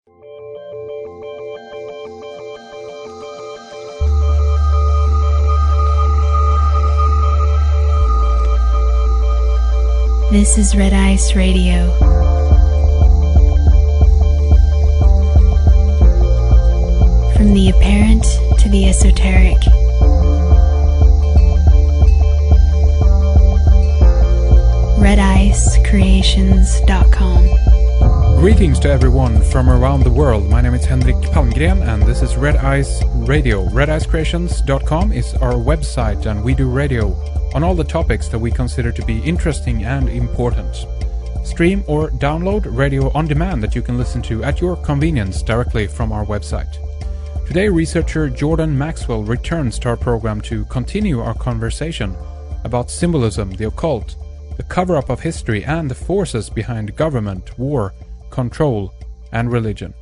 This is Red Ice Radio. From the apparent to the esoteric. RedIceCreations.com. Greetings to everyone from around the world. My name is Henrik Palmgren and this is Red Ice Radio. RedIceCreations.com is our website and we do radio on all the topics that we consider to be interesting and important. Stream or download radio on demand that you can listen to at your convenience directly from our website. Today, researcher Jordan Maxwell returns to our program to continue our conversation about symbolism, the occult, the cover-up of history, and the forces behind government, war, control, and religion.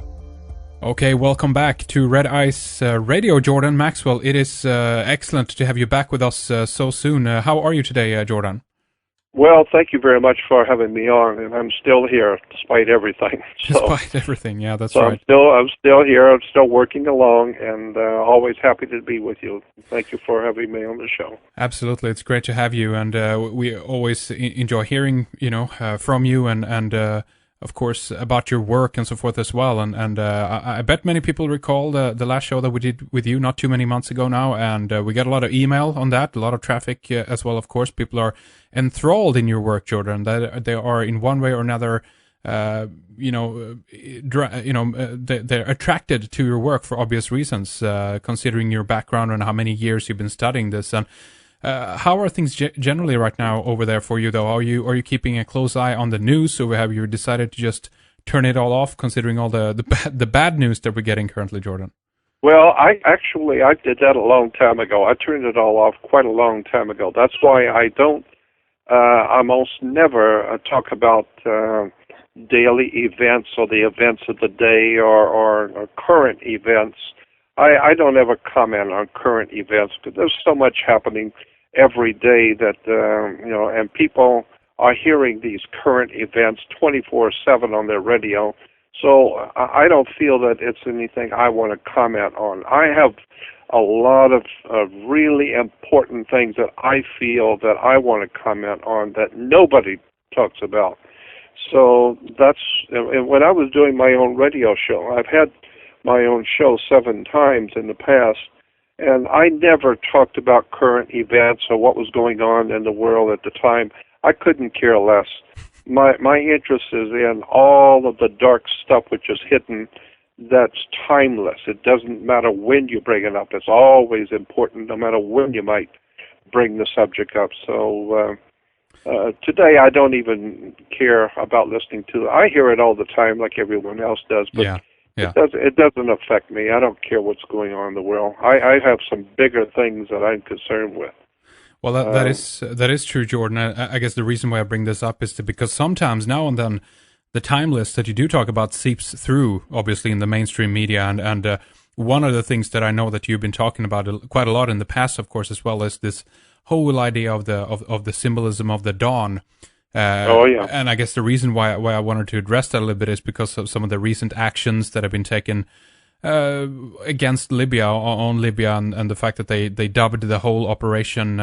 Okay, welcome back to Red Ice Radio, Jordan Maxwell. It is excellent to have you back with us so soon. How are you today, Jordan? Well, thank you very much for having me on, and I'm still here despite everything. Despite everything, yeah, that's right. I'm still here. I'm still working along, and always happy to be with you. Thank you for having me on the show. Absolutely, it's great to have you, and we always enjoy hearing, from you, and of course, about your work and so forth as well. And I bet many people recall the last show that we did with you not too many months ago now, and we got a lot of email on that, a lot of traffic as well, of course. People are enthralled in your work, Jordan, that they are in one way or another, they're attracted to your work for obvious reasons, considering your background and how many years you've been studying this. And how are things generally right now over there for you, though? Are you keeping a close eye on the news, or have you decided to just turn it all off, considering all the bad news that we're getting currently, Jordan? Well, I did that a long time ago. I turned it all off quite a long time ago. That's why I don't almost never talk about daily events or the events of the day or current events. I don't ever comment on current events because there's so much happening every day that, and people are hearing these current events 24/7 on their radio. So I don't feel that it's anything I want to comment on. I have a lot of really important things that I feel that I want to comment on that nobody talks about. So when I was doing my own radio show, I've had my own show 7 times in the past, and I never talked about current events or what was going on in the world at the time. I couldn't care less. My interest is in all of the dark stuff which is hidden that's timeless. It doesn't matter when you bring it up. It's always important, no matter when you might bring the subject up. So today I don't even care about listening to it. I hear it all the time like everyone else does, but yeah. It doesn't affect me. I don't care what's going on in the world. I have some bigger things that I'm concerned with. Well, that is true, Jordan. I guess the reason why I bring this up is because sometimes now and then the time list that you do talk about seeps through, obviously, in the mainstream media. And one of the things that I know that you've been talking about quite a lot in the past, of course, as well, is this whole idea of the symbolism of the dawn. And I guess the reason why I wanted to address that a little bit is because of some of the recent actions that have been taken against Libya, on Libya, and the fact that they dubbed the whole operation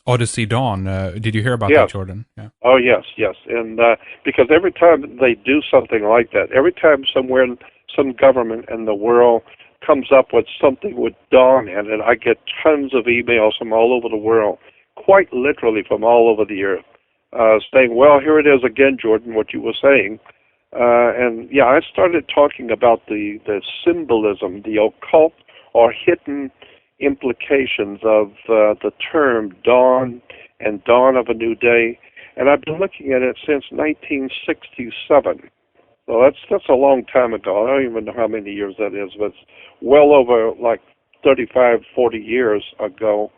Odyssey Dawn. Did you hear about that, Jordan? Yeah. Oh, yes. And because every time they do something like that, every time some government in the world comes up with something with dawn in it, I get tons of emails from all over the world, quite literally from all over the earth. Saying, well, here it is again, Jordan, what you were saying. I started talking about the symbolism, the occult or hidden implications of the term dawn and dawn of a new day. And I've been looking at it since 1967. So that's a long time ago. I don't even know how many years that is, but it's well over like 35, 40 years ago.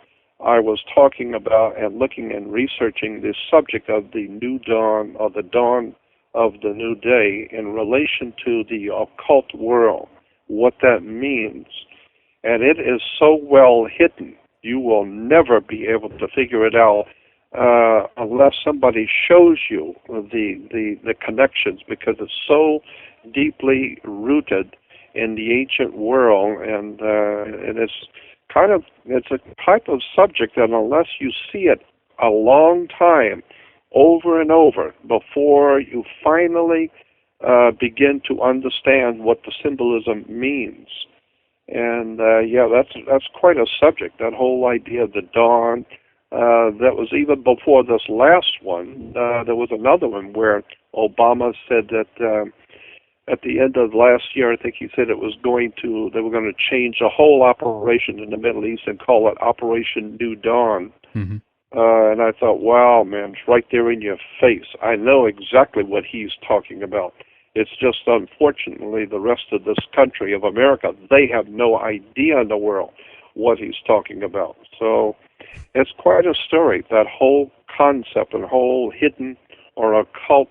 I was talking about and looking and researching this subject of the new dawn or the dawn of the new day in relation to the occult world, what that means. And it is so well hidden, you will never be able to figure it out unless somebody shows you the connections, because it's so deeply rooted in the ancient world, and it's a type of subject that unless you see it a long time, over and over, before you finally begin to understand what the symbolism means. And that's quite a subject. That whole idea of the dawn. That was even before this last one. There was another one where Obama said that at the end of last year, I think he said they were going to change the whole operation in the Middle East and call it Operation New Dawn. Mm-hmm. And I thought, wow, man, it's right there in your face. I know exactly what he's talking about. It's just, unfortunately, the rest of this country of America, they have no idea in the world what he's talking about. So it's quite a story, that whole concept and whole hidden or occult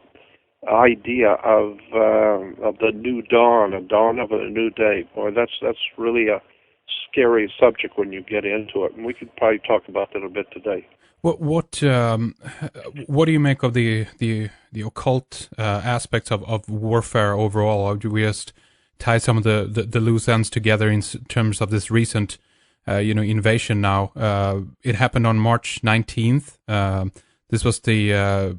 idea of the new dawn, a dawn of a new day. Boy, that's really a scary subject when you get into it, and we could probably talk about that a bit today. What do you make of the occult aspects of warfare overall? Or do we just tie some of the loose ends together in terms of this recent invasion now? It happened on March 19th. This was the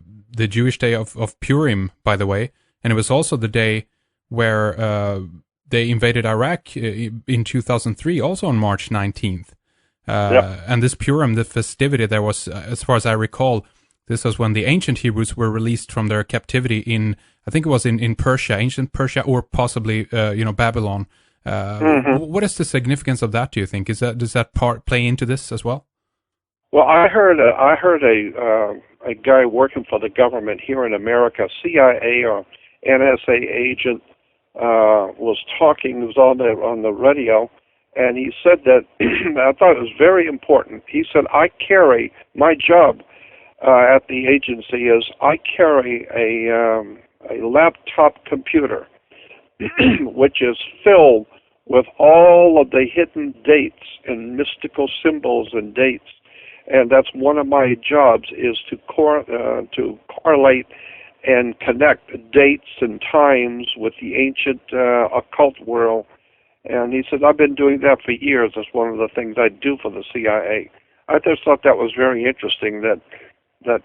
Jewish day of Purim, by the way, and it was also the day where they invaded Iraq in 2003, also on March 19th. And this Purim, the festivity, there was, as far as I recall, this was when the ancient Hebrews were released from their captivity in, I think it was in Persia, ancient Persia, or possibly Babylon. What is the significance of that? Do you think? Does that part play into this as well? Well, I heard a guy working for the government here in America, CIA or NSA agent, was talking. He was on the radio. And he said that, I thought it was very important. He said, my job at the agency is I carry a laptop computer, which is filled with all of the hidden dates and mystical symbols and dates. And that's one of my jobs, is to correlate and connect dates and times with the ancient occult world. And he said, I've been doing that for years. That's one of the things I do for the CIA. I just thought that was very interesting, that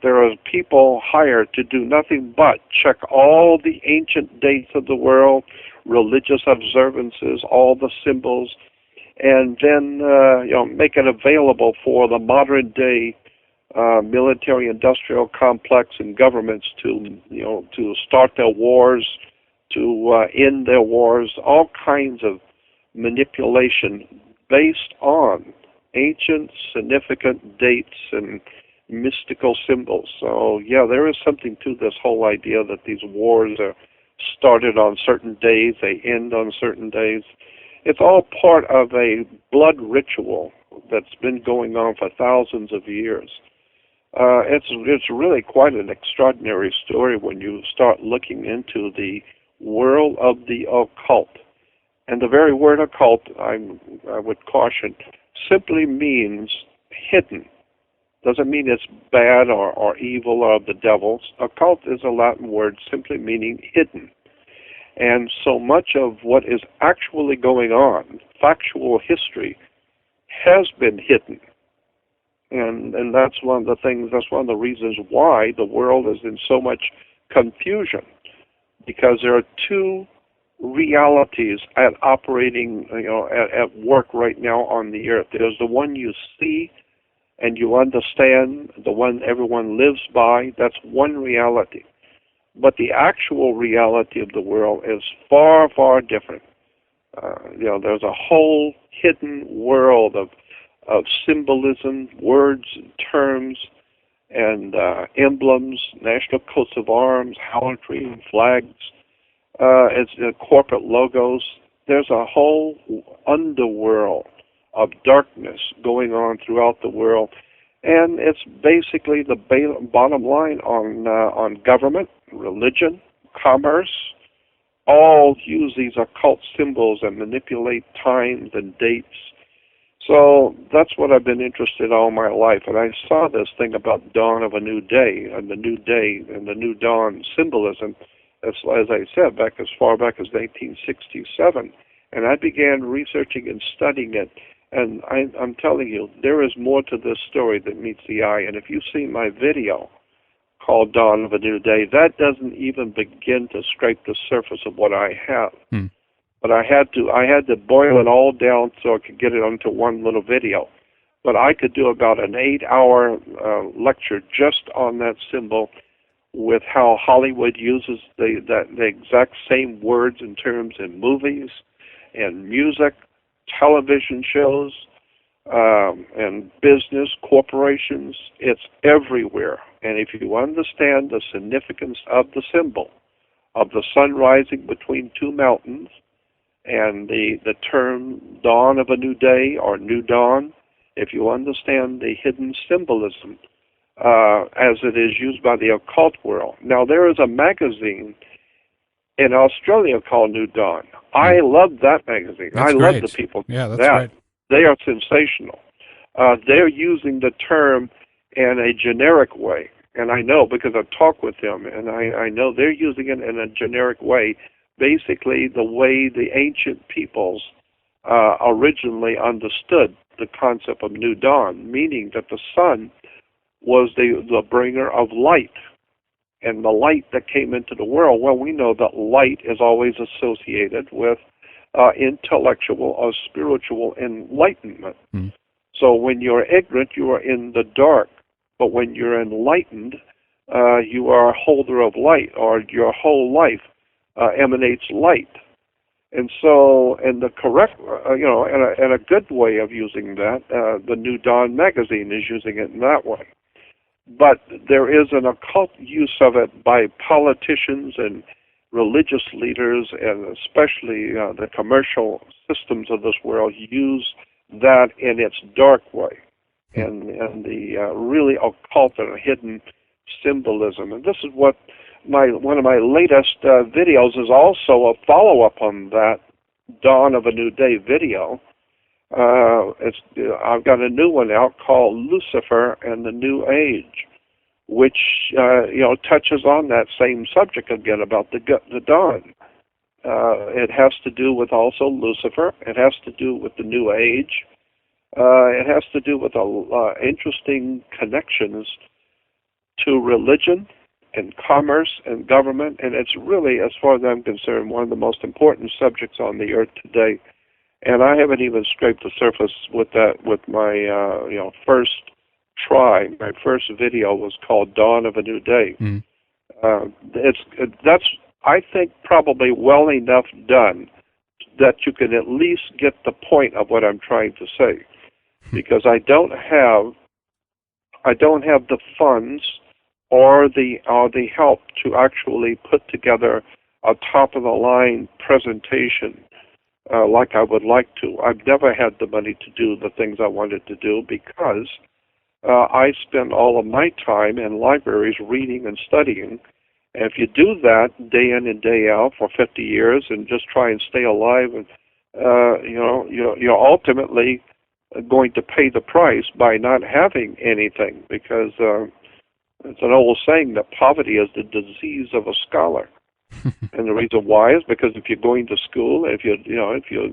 there are people hired to do nothing but check all the ancient dates of the world, religious observances, all the symbols, and then make it available for the modern day military-industrial complex and governments to start their wars, to end their wars, all kinds of manipulation based on ancient significant dates and mystical symbols. So yeah, there is something to this whole idea that these wars are started on certain days, they end on certain days. It's all part of a blood ritual that's been going on for thousands of years. It's really quite an extraordinary story when you start looking into the world of the occult. And the very word occult, I would caution, simply means hidden. Doesn't mean it's bad or evil or of the devils. Occult is a Latin word simply meaning hidden. And so much of what is actually going on, factual history, has been hidden. And that's one of the things, that's one of the reasons why the world is in so much confusion. Because there are two realities at work right now on the earth. There's the one you see and you understand, the one everyone lives by. That's one reality. But the actual reality of the world is far, far different. There's a whole hidden world of symbolism, words and terms, and emblems, national coats of arms, harlotry and flags. It's corporate logos. There's a whole underworld of darkness going on throughout the world, and it's basically the bottom line on government, religion, commerce. All use these occult symbols and manipulate times and dates. So that's what I've been interested in all my life, and I saw this thing about dawn of a new day, and the new day and the new dawn symbolism. as I said, back as far back as 1967. And I began researching and studying it. And I'm telling you, there is more to this story than meets the eye. And if you see my video called Dawn of a New Day, that doesn't even begin to scrape the surface of what I have. But I had to boil it all down so I could get it onto one little video. But I could do about an 8-hour lecture just on that symbol, with how Hollywood uses the exact same words and terms in movies and music, television shows, and business, corporations. It's everywhere. And if you understand the significance of the symbol of the sun rising between two mountains, and the term dawn of a new day or new dawn, if you understand the hidden symbolism as it is used by the occult world. Now, there is a magazine in Australia called New Dawn. I love that magazine. That's love great. the people. Yeah, that's right. They are sensational. They're using the term in a generic way. And I know because I've talked with them, and I know they're using it in a generic way, basically the way the ancient peoples originally understood the concept of new dawn, meaning that the sun was the bringer of light, and the light that came into the world. Well, we know that light is always associated with intellectual or spiritual enlightenment. So when you're ignorant, you are in the dark. But when you're enlightened, you are a holder of light, or your whole life emanates light. And so, in the correct, and a good way of using that, the New Dawn magazine is using it in that way. But there is an occult use of it by politicians and religious leaders, and especially the commercial systems of this world use that in its dark way, and the really occult and hidden symbolism. And this is what one of my latest videos is also a follow-up on that Dawn of a New Day video. I've got a new one out called Lucifer and the New Age, which touches on that same subject again about the dawn. It has to do with also Lucifer. It has to do with the New Age. It has to do with interesting connections to religion and commerce and government, and it's really, as far as I'm concerned, one of the most important subjects on the earth today. And I haven't even scraped the surface with that. With my first try, my first video was called Dawn of a New Day. That's I think probably well enough done that you can at least get the point of what I'm trying to say, because I don't have the funds or the help to actually put together a top-of-the-line presentation like I would like to. I've never had the money to do the things I wanted to do because I spend all of my time in libraries reading and studying. And if you do that day in and day out for 50 years and just try and stay alive, and you're ultimately going to pay the price by not having anything, because it's an old saying that poverty is the disease of a scholar. And the reason why is because if you're going to school, if you're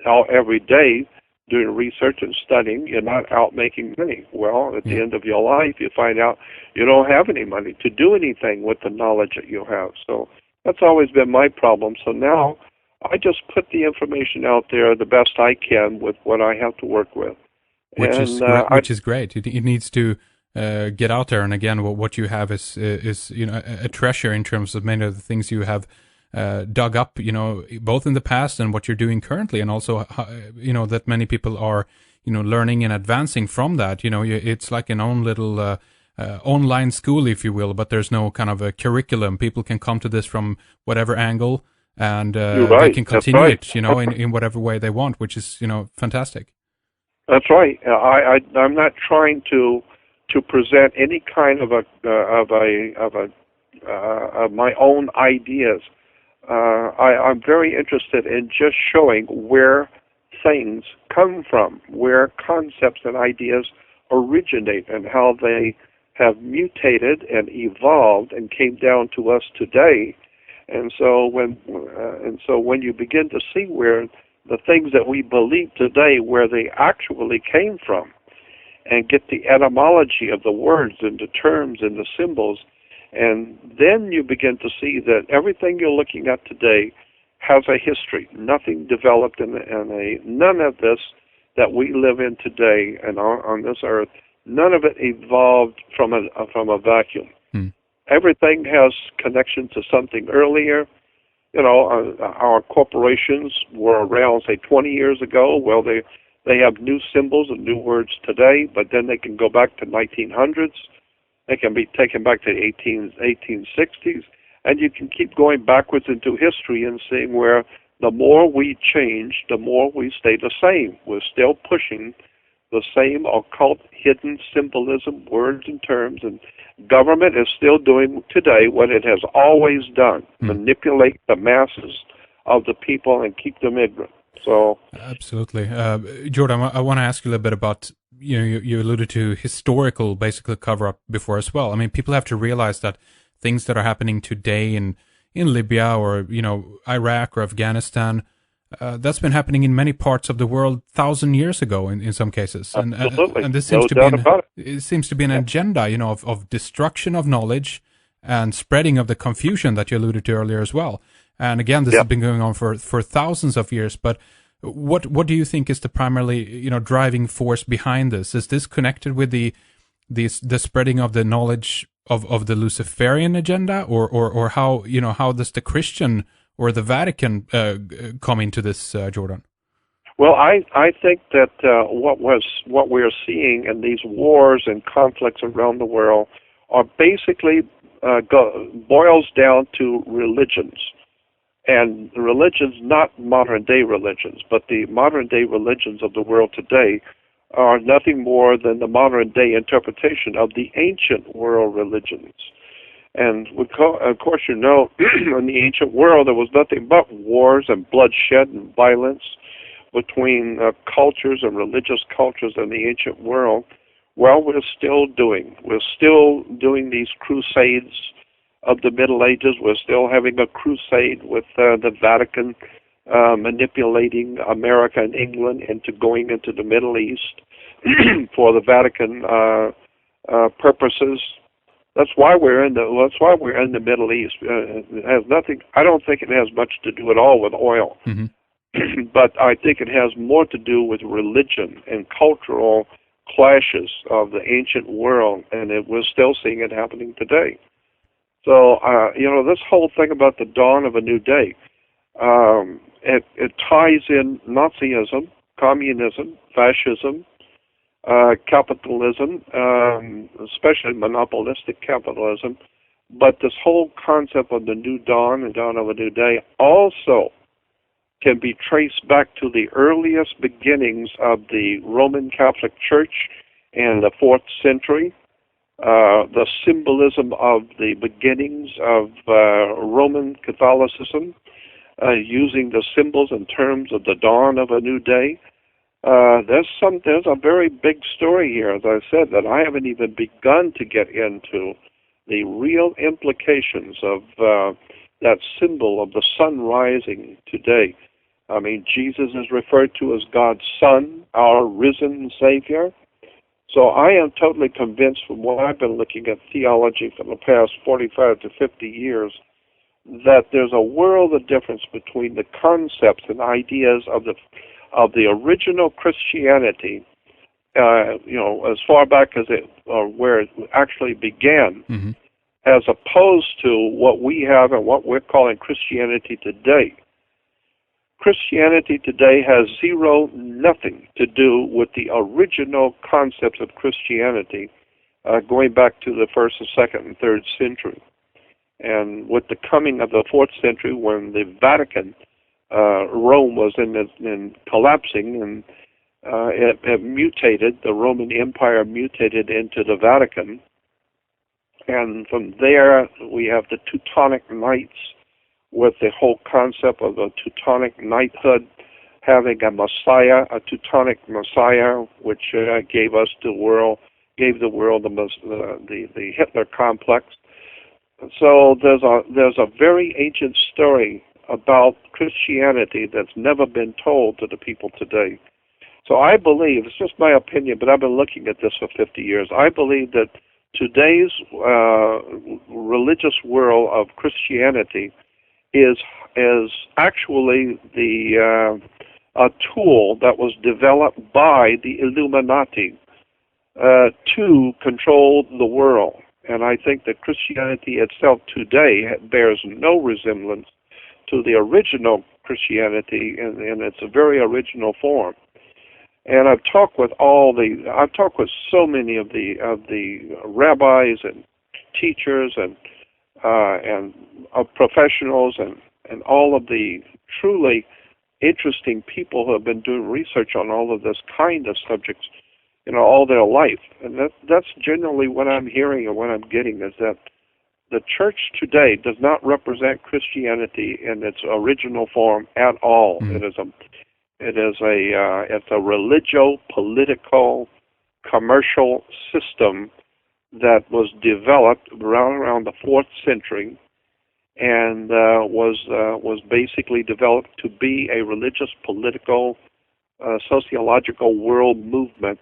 out every day doing research and studying, you're not out making money. Well, at the end of your life, you find out you don't have any money to do anything with the knowledge that you have. So that's always been my problem. So now I just put the information out there the best I can with what I have to work with. Which is great. It needs to get out there. And again, what you have is a treasure in terms of many of the things you have dug up, both in the past and what you're doing currently, and also that many people are learning and advancing from that. It's like an own little online school, if you will, but there's no kind of a curriculum. People can come to this from whatever angle, and they can continue it, in whatever way they want, which is fantastic. That's right. I'm not trying to present any kind of my own ideas. I'm very interested in just showing where things come from, where concepts and ideas originate, and how they have mutated and evolved and came down to us today. And so when you begin to see where the things that we believe today, where they actually came from, and get the etymology of the words and the terms and the symbols, and then you begin to see that everything you're looking at today has a history. Nothing developed none of this that we live in today and on this earth, none of it evolved from a vacuum. Everything has connection to something earlier. You know, our corporations were around, say, 20 years ago. Well, they have new symbols and new words today, but then they can go back to 1900s. They can be taken back to 1860s, and you can keep going backwards into history and seeing where the more we change, the more we stay the same. We're still pushing the same occult, hidden symbolism, words and terms, and government is still doing today what it has always done, manipulate the masses of the people and keep them ignorant. So, absolutely. Jordan, I want to ask you a little bit about, you alluded to historical, basically, cover-up before as well. I mean, people have to realize that things that are happening today in Libya or, Iraq or Afghanistan, that's been happening in many parts of the world 1,000 years ago in some cases. Absolutely. And this seems to be an agenda, of destruction of knowledge and spreading of the confusion that you alluded to earlier as well. And again, this has been going on for thousands of years. But what do you think is the primarily driving force behind this? Is this connected with the spreading of the knowledge of the Luciferian agenda, or how does the Christian or the Vatican come into this, Jordan? Well, I think that what we're seeing in these wars and conflicts around the world are basically boils down to religions. And religions, not modern-day religions, but the modern-day religions of the world today are nothing more than the modern-day interpretation of the ancient world religions. And of course, in the ancient world, there was nothing but wars and bloodshed and violence between cultures and religious cultures in the ancient world. Well, we're still doing these crusades of the Middle Ages. We're still having a crusade with the Vatican manipulating America and England into going into the Middle East for the Vatican purposes. That's why we're in the Middle East. It has nothing. I don't think it has much to do at all with oil, but I think it has more to do with religion and cultural clashes of the ancient world, and we're still seeing it happening today. So, this whole thing about the dawn of a new day, it ties in Nazism, communism, fascism, capitalism, especially monopolistic capitalism. But this whole concept of the new dawn and dawn of a new day also can be traced back to the earliest beginnings of the Roman Catholic Church in the 4th century. The symbolism of the beginnings of Roman Catholicism, using the symbols and terms of the dawn of a new day. There's a very big story here, as I said, that I haven't even begun to get into the real implications of that symbol of the sun rising today. I mean, Jesus is referred to as God's Son, our risen Savior. So I am totally convinced from what I've been looking at theology for the past 45 to 50 years that there's a world of difference between the concepts and ideas of the original Christianity, as far back as where it actually began, as opposed to what we have and what we're calling Christianity today. Christianity today has nothing to do with the original concepts of Christianity going back to the 1st, and 2nd, and 3rd century. And with the coming of the 4th century, when the Vatican, Rome was in collapsing, and it mutated, the Roman Empire mutated into the Vatican. And from there, we have the Teutonic Knights, with the whole concept of the Teutonic knighthood, having a Messiah, a Teutonic Messiah, which gave the world the Hitler complex. So there's a very ancient story about Christianity that's never been told to the people today. So I believe, it's just my opinion, but I've been looking at this for 50 years. I believe that today's religious world of Christianity is actually a tool that was developed by the Illuminati to control the world. And I think that Christianity itself today bears no resemblance to the original Christianity in its very original form. And I've talked with so many of the rabbis and teachers and professionals and all of the truly interesting people who have been doing research on all of this kind of subjects, all their life. And that's generally what I'm hearing and what I'm getting, is that the church today does not represent Christianity in its original form at all. Mm. It's a religio-political, commercial system that was developed around the 4th century and was basically developed to be a religious, political, sociological world movement.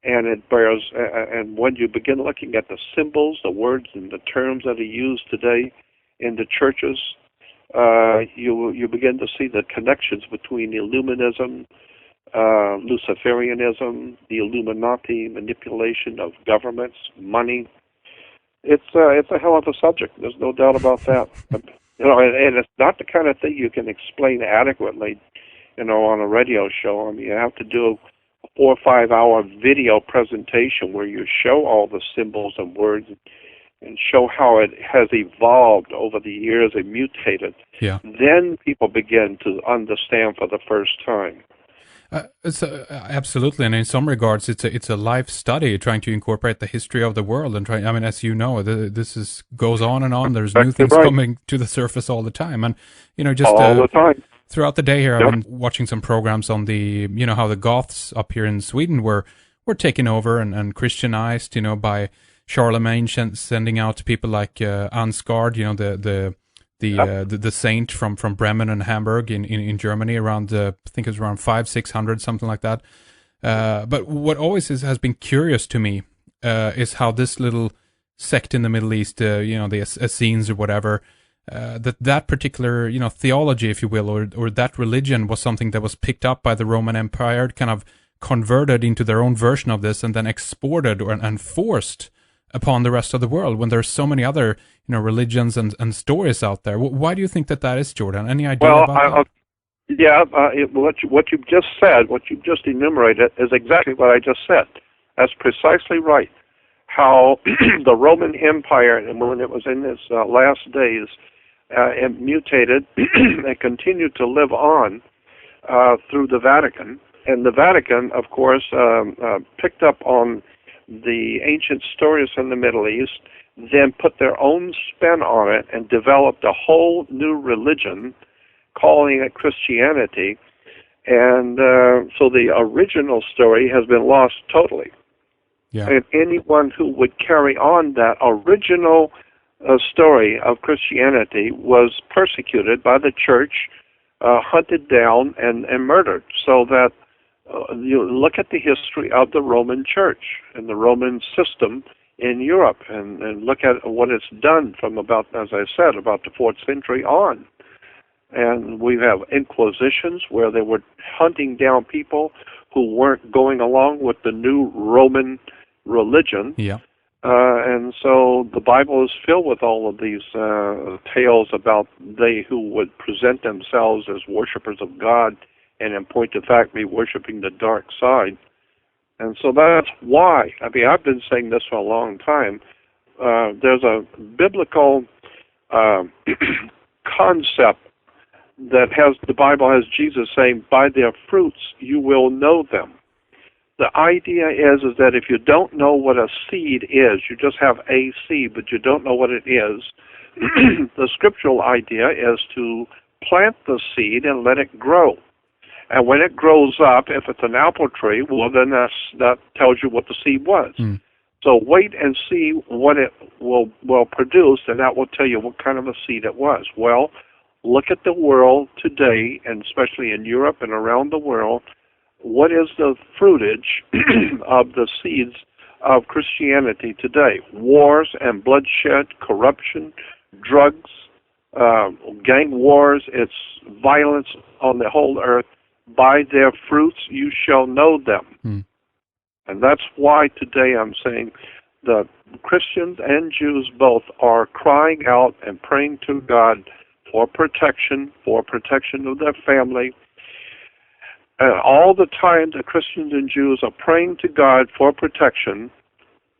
And it bears, and when you begin looking at the symbols, the words, and the terms that are used today in the churches, you begin to see the connections between Illuminism, Luciferianism, the Illuminati, manipulation of governments, money. It's a hell of a subject. There's no doubt about that. And it's not the kind of thing you can explain adequately, on a radio show. I mean, you have to do a 4 or 5 hour video presentation where you show all the symbols and words and show how it has evolved over the years and mutated. Yeah. Then people begin to understand for the first time. Absolutely, and in some regards, it's a life study trying to incorporate the history of the world and trying. I mean, as you know, this goes on and on. There's new things coming to the surface all the time, and just all the time. Throughout the day here, I've been watching some programs on the how the Goths up here in Sweden were taken over and Christianized, by Charlemagne sending out people like Ansgard, the saint from Bremen and Hamburg in Germany around I think it was around 500-600, something like that. But what always has been curious to me is how this little sect in the Middle East, the Essenes or whatever, that particular theology, if you will, or that religion was something that was picked up by the Roman Empire, kind of converted into their own version of this, and then exported and forced upon the rest of the world, when there's so many other religions and stories out there. Why do you think that is, Jordan? Any idea about that? Yeah, what you've just said, what you've just enumerated, is exactly what I just said. That's precisely right. How the Roman Empire, and when it was in its last days, it mutated and continued to live on through the Vatican. And the Vatican, of course, picked up on the ancient stories in the Middle East, then put their own spin on it and developed a whole new religion, calling it Christianity. And so the original story has been lost totally. Yeah. And anyone who would carry on that original story of Christianity was persecuted by the church, hunted down, and murdered. So that you look at the history of the Roman Church and the Roman system in Europe, and look at what it's done from about, as I said, about the 4th century on. And we have inquisitions where they were hunting down people who weren't going along with the new Roman religion. Yeah. And so the Bible is filled with all of these tales about they who would present themselves as worshipers of God and in point of fact be worshiping the dark side. And so that's why, I mean, I've been saying this for a long time, there's a biblical concept that the Bible has Jesus saying, by their fruits you will know them. The idea is that if you don't know what a seed is, you just have a seed, but you don't know what it is, the scriptural idea is to plant the seed and let it grow. And when it grows up, if it's an apple tree, well, then that tells you what the seed was. So wait and see what it will produce, and that will tell you what kind of a seed it was. Well, look at the world today, and especially in Europe and around the world. What is the fruitage of the seeds of Christianity today? Wars and bloodshed, corruption, drugs, gang wars. It's violence on the whole earth. By their fruits you shall know them. And that's why today I'm saying the Christians and Jews both are crying out and praying to God for protection of their family. All the time the Christians and Jews are praying to God for protection,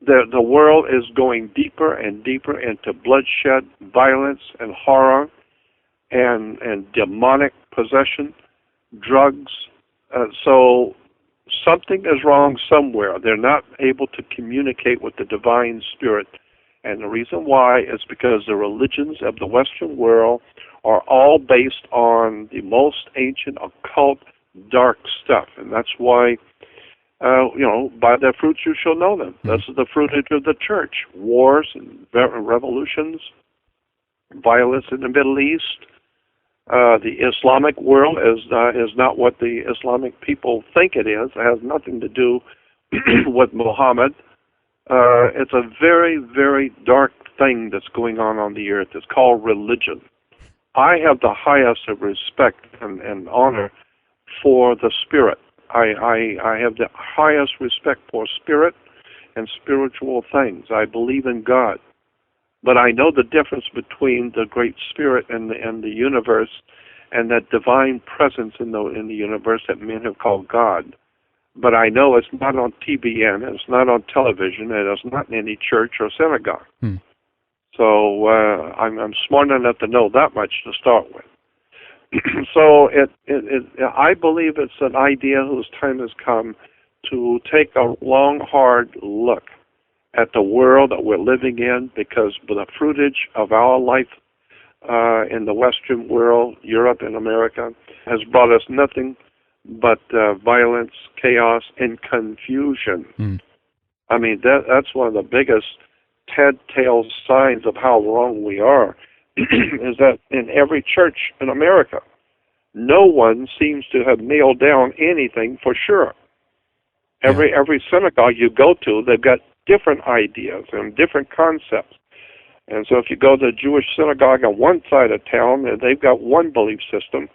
the world is going deeper and deeper into bloodshed, violence, and horror, and demonic possession, drugs. So something is wrong somewhere. They're not able to communicate with the divine spirit. And the reason why is because the religions of the Western world are all based on the most ancient occult dark stuff. And that's why, by their fruits you shall know them. That's the fruitage of the church. Wars and revolutions, violence in the Middle East. The Islamic world is not what the Islamic people think it is. It has nothing to do with Muhammad. It's a very, very dark thing that's going on the earth. It's called religion. I have the highest of respect and honor for the spirit. I have the highest respect for spirit and spiritual things. I believe in God. But I know the difference between the Great Spirit and the universe, and that divine presence in the universe that men have called God. But I know it's not on TBN, it's not on television, and it's not in any church or synagogue. So I'm smart enough to know that much to start with. So I believe it's an idea whose time has come to take a long, hard look at the world that we're living in, because the fruitage of our life in the Western world, Europe and America, has brought us nothing but violence, chaos, and confusion. I mean, that's one of the biggest telltale signs of how wrong we are, is that in every church in America, no one seems to have nailed down anything for sure. Every synagogue you go to, they've got different ideas and different concepts. And so if you go to a Jewish synagogue on one side of town, they've got one belief system.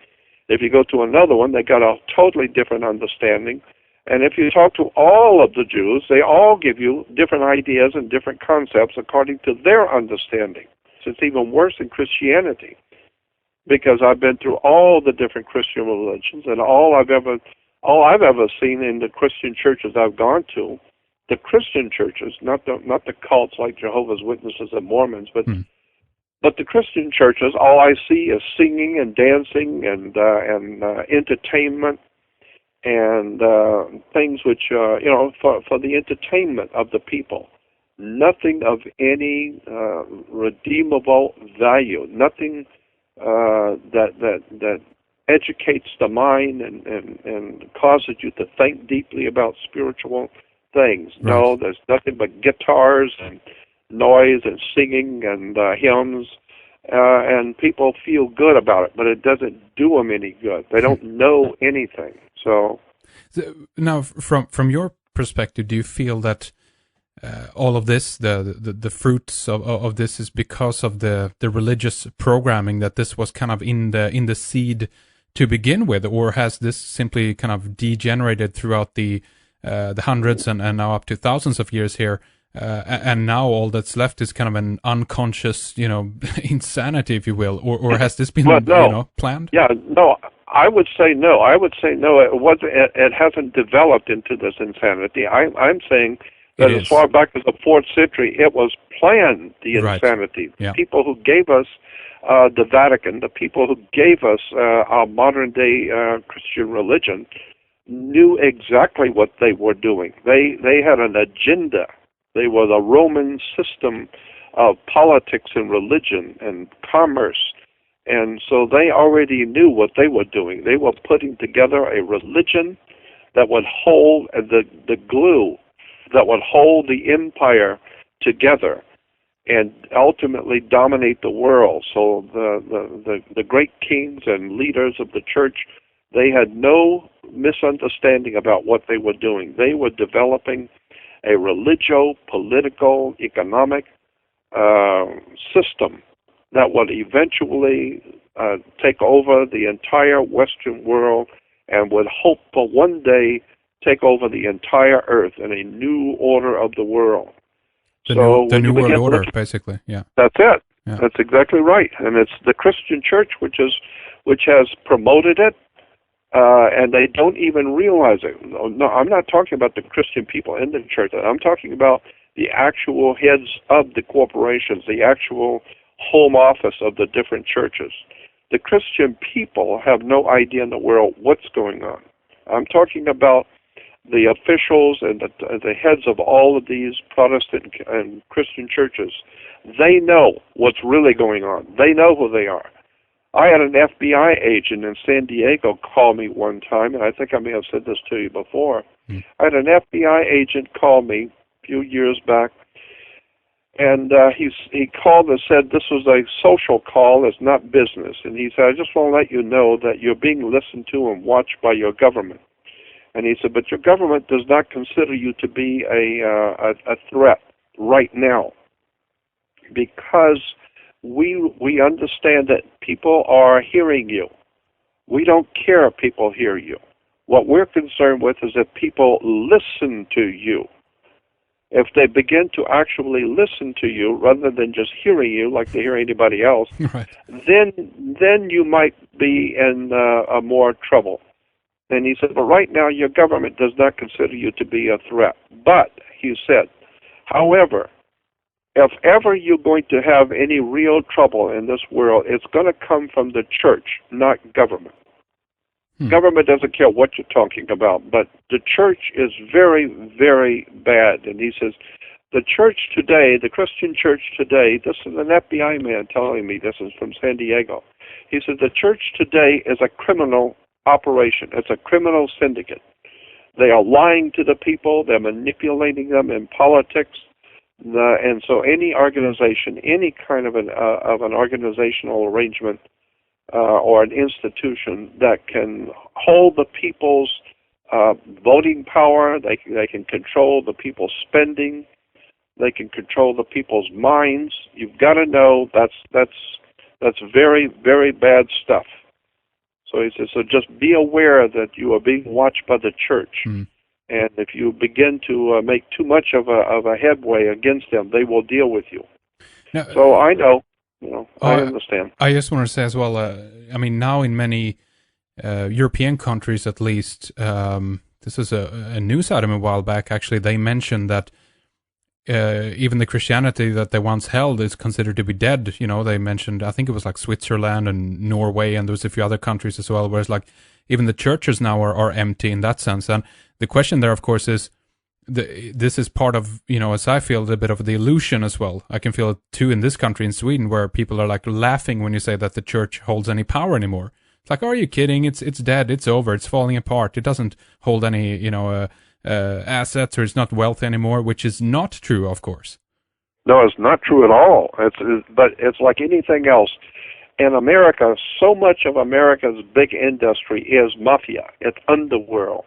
If you go to another one, they got a totally different understanding. And if you talk to all of the Jews, they all give you different ideas and different concepts according to their understanding. So it's even worse in Christianity, because I've been through all the different Christian religions, and all I've ever seen in the Christian churches I've gone to, the Christian churches, not the cults like Jehovah's Witnesses and Mormons, but the Christian churches, all I see is singing and dancing and entertainment and things which for the entertainment of the people. Nothing of any redeemable value. Nothing that educates the mind and causes you to think deeply about spiritual things. Right. No, there's nothing but guitars and noise and singing and hymns, and people feel good about it, but it doesn't do them any good. They don't know anything. So now, from your perspective, do you feel that all of this, the fruits of this, is because of the religious programming, that this was kind of in the seed to begin with, or has this simply kind of degenerated throughout the hundreds and now up to thousands of years here, and now all that's left is kind of an unconscious, insanity, if you will, or has this been planned? Yeah, no, I would say no. It wasn't. It hasn't developed into this insanity. I'm saying that as far back as the 4th century, it was planned, the insanity. Right. Yeah. The people who gave us the Vatican, the people who gave us our modern-day Christian religion, knew exactly what they were doing. They had an agenda. They were the Roman system of politics and religion and commerce. And so they already knew what they were doing. They were putting together a religion that would hold the glue, that would hold the empire together and ultimately dominate the world. So the great kings and leaders of the church, they had no misunderstanding about what they were doing. They were developing a religio-political, economic system that would eventually take over the entire Western world and would hope for one day take over the entire earth in a new order of the world. The new world order, basically. Yeah. That's it. Yeah. That's exactly right. And it's the Christian church which has promoted it, and they don't even realize it. No, I'm not talking about the Christian people in the church. I'm talking about the actual heads of the corporations, the actual home office of the different churches. The Christian people have no idea in the world what's going on. I'm talking about the officials and the heads of all of these Protestant and Christian churches. They know what's really going on. They know who they are. I had an FBI agent in San Diego call me one time, and I think I may have said this to you before. I had an FBI agent call me a few years back, and he called and said this was a social call, it's not business. And he said, I just want to let you know that you're being listened to and watched by your government. And he said, but your government does not consider you to be a threat right now, because we understand that people are hearing you. We don't care if people hear you. What we're concerned with is if people listen to you. If they begin to actually listen to you rather than just hearing you like they hear anybody else, right, then you might be in more trouble. And he said, but right now your government does not consider you to be a threat. But, he said, however, if ever you're going to have any real trouble in this world, it's going to come from the church, not government. Government doesn't care what you're talking about, but the church is very, very bad. And he says, the church today, the Christian church today, this is an FBI man telling me, this is from San Diego. He said, the church today is a criminal operation. It's a criminal syndicate. They are lying to the people. They're manipulating them in politics. And so any organization, any kind of an organizational arrangement or an institution that can hold the people's voting power, they can control the people's spending, they can control the people's minds. You've got to know that's very, very bad stuff. So he says, so just be aware that you are being watched by the church. And if you begin to make too much of a headway against them, they will deal with you. Now, so I know, I understand. I just want to say as well, I mean, now in many European countries at least, this is a news item a while back, actually, they mentioned that even the Christianity that they once held is considered to be dead. They mentioned, I think it was like Switzerland and Norway, and there was a few other countries as well, whereas like even the churches now are empty in that sense. And the question there, of course, is this is part of, as I feel, a bit of the illusion as well. I can feel it too in this country, in Sweden, where people are like laughing when you say that the church holds any power anymore. It's like, are you kidding? It's dead. It's over. It's falling apart. It doesn't hold any, assets, or it's not wealth anymore, which is not true, of course. No, it's not true at all. But it's like anything else. In America, so much of America's big industry is mafia. It's underworld.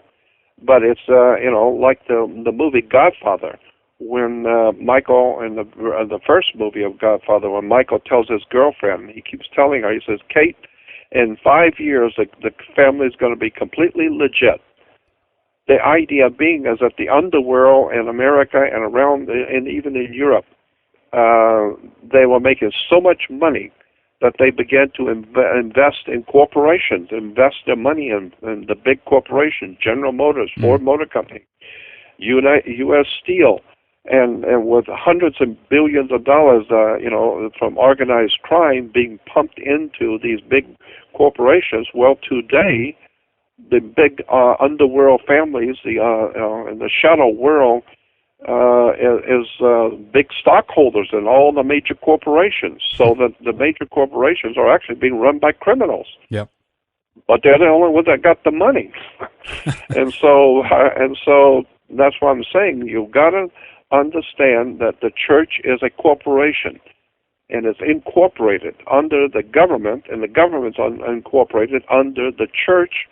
But it's, like the movie Godfather, when Michael, in the first movie of Godfather, when Michael tells his girlfriend, he keeps telling her, he says, Kate, in 5 years, the family's going to be completely legit. The idea being is that the underworld in America and around, and even in Europe, they were making so much money that they began to invest in corporations, invest their money in the big corporations, General Motors, Ford Motor Company, U.S. Steel, and with hundreds of billions of dollars, from organized crime being pumped into these big corporations. Well, today, the big underworld families, in the shadow world, is big stockholders in all the major corporations. So that the major corporations are actually being run by criminals. But they're the only ones that got the money. and so That's what I'm saying. You've got to understand that the church is a corporation, and it's incorporated under the government, and the government's incorporated under the church,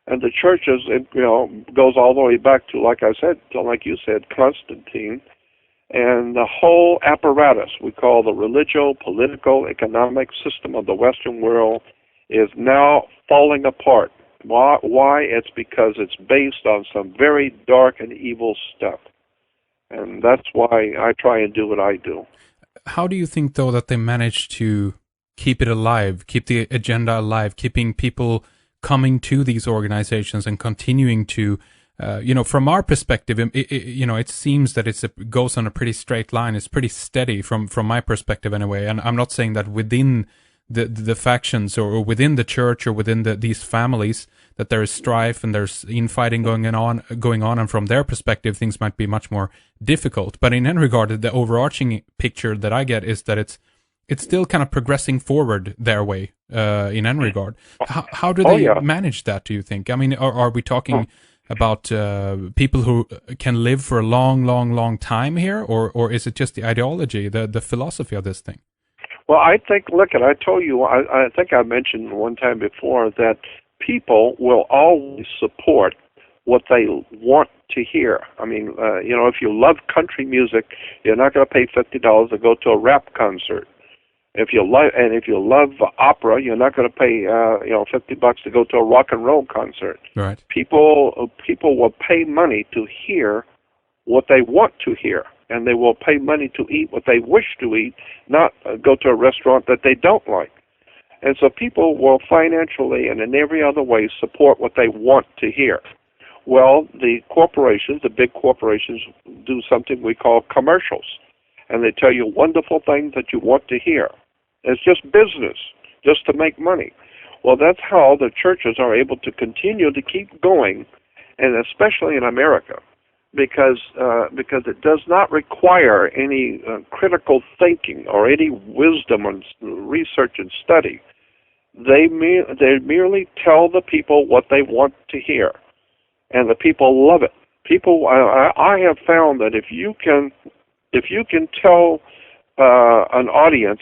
and the church is, goes all the way back to, like you said, Constantine, and the whole apparatus we call the religio, political, economic system of the Western world is now falling apart. Why? It's because it's based on some very dark and evil stuff. And that's why I try and do what I do. How do you think, though, that they managed to keep it alive, keep the agenda alive, keeping people coming to these organizations and continuing to, from our perspective, it seems that it goes on a pretty straight line. It's pretty steady from my perspective anyway. And I'm not saying that within the factions or within the church or within these families that there is strife and there's infighting going on, and from their perspective things might be much more difficult. But in any regard, the overarching picture that I get is that it's still kind of progressing forward their way in any regard. How do they manage that, do you think? I mean, are we talking about people who can live for a long time here, or is it just the ideology, the philosophy of this thing? Well, I think, I told you, I think I mentioned one time before that people will always support what they want to hear. I mean, if you love country music, you're not going to pay $50 to go to a rap concert. If you love opera, you're not going to pay $50 to go to a rock and roll concert. Right. People will pay money to hear what they want to hear, and they will pay money to eat what they wish to eat, not go to a restaurant that they don't like. And so people will financially and in every other way support what they want to hear. Well, the corporations, the big corporations, do something we call commercials, and they tell you wonderful things that you want to hear. It's just business, just to make money. Well, that's how the churches are able to continue to keep going, and especially in America, because it does not require any critical thinking or any wisdom and research and study. They merely tell the people what they want to hear, and the people love it. I have found that if you can tell an audience,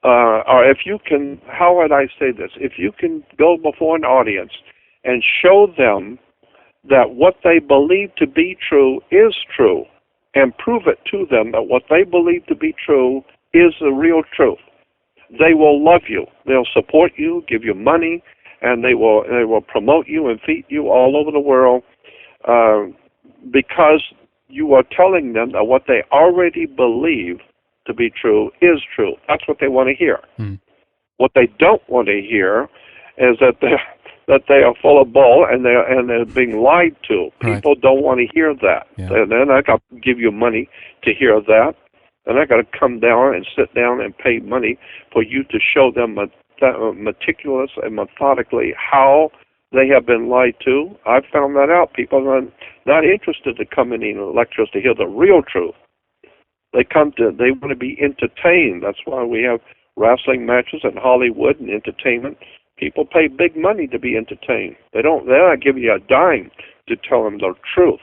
or if you can, how would I say this? If you can go before an audience and show them that what they believe to be true is true, and prove it to them that what they believe to be true is the real truth, they will love you. They'll support you, give you money, and they will promote you and feed you all over the world because you are telling them that what they already believe to be true is true. That's what they want to hear. What they don't want to hear is that they are full of bull and they're being lied to. People don't want to hear that. Yeah. They're not going to give you money to hear that. They're not going to come down and sit down and pay money for you to show them meticulous and methodically how they have been lied to. I've found that out. People are not interested to come in and lectures to hear the real truth. They want to be entertained. That's why we have wrestling matches in Hollywood and entertainment. People pay big money to be entertained. They're not giving you a dime to tell them the truth.